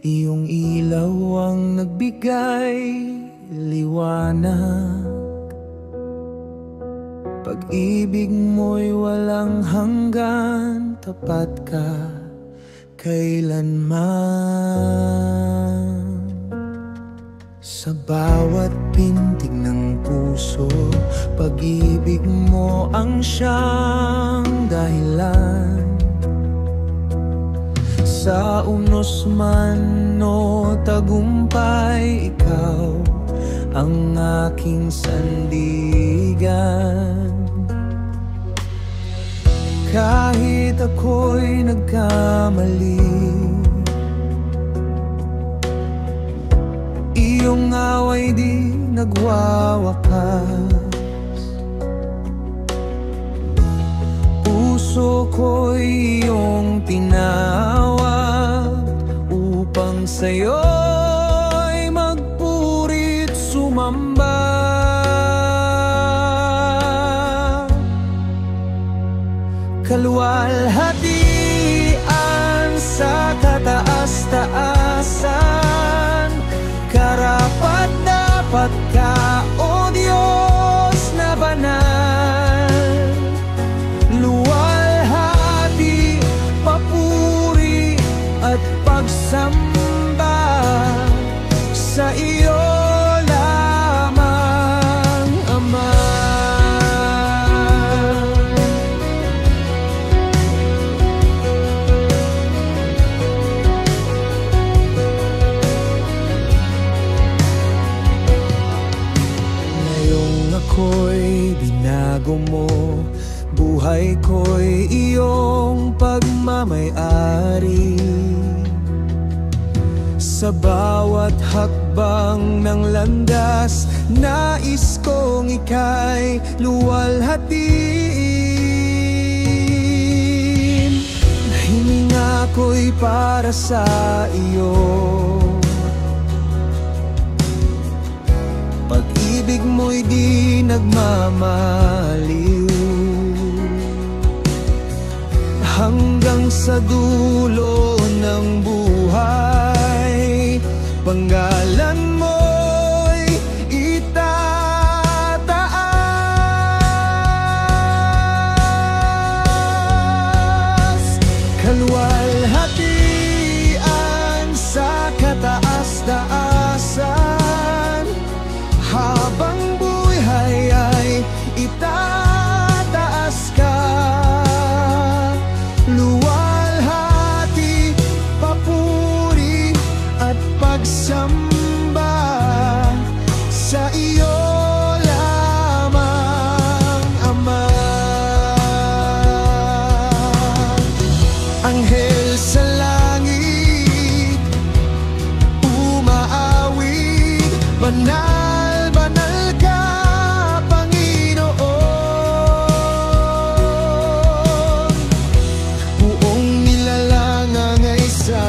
Iyong ilaw ang nagbigay liwanag. Pag-ibig mo'y walang hanggan, tapat ka kailanman. Sa bawat pintig ng puso, pag-ibig mo ang siyang dahilan. Sa unos man o tagumpay, ikaw ang aking sandigan. Kahit ako'y nagkamali, iyong away di nagwawakas. Puso ko'y iyong tinawag upang sa'yo'y magpurit sumamba. Kaluwalhatian sa kataas-taasan, karapat dapat ka, O Diyos na banal. Luwalhati, papuri at pagsamba sa iyo lamang, Ama. Ako'y binago mo, buhay ko'y iyong pagmamay-ari. Sa bawat hakbang ng landas, nais kong ika'y luwalhatiin. Hininga ko'y para sa iyo, pag-ibig mo'y di nagmamaliw. Hanggang sa dulo ng buhay, panggalan mo'y itataas. Kaluwalhatian sa kataas-taasan, habang buhay ay itataas ka. Luwalhati, papuri at pagsamba sa iyo lamang, Ama. Anghel sa langit, umaawit, banal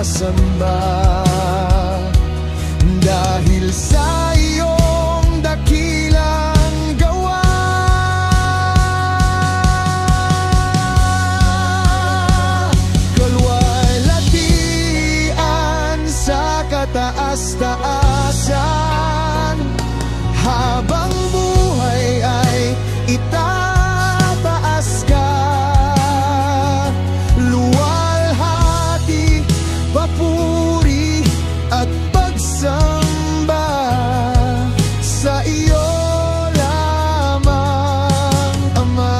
samba dahil sa iyong dakilang gawa. Kaluwalhatian sa kataas-taasan, habang buhay ay itataas ka. Papuri at pagsamba sa iyo lamang, Ama.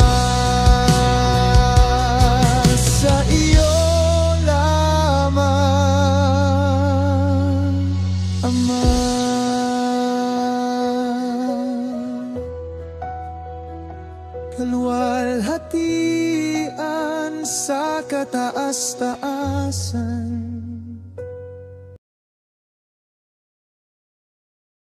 Sa iyo lamang, Ama.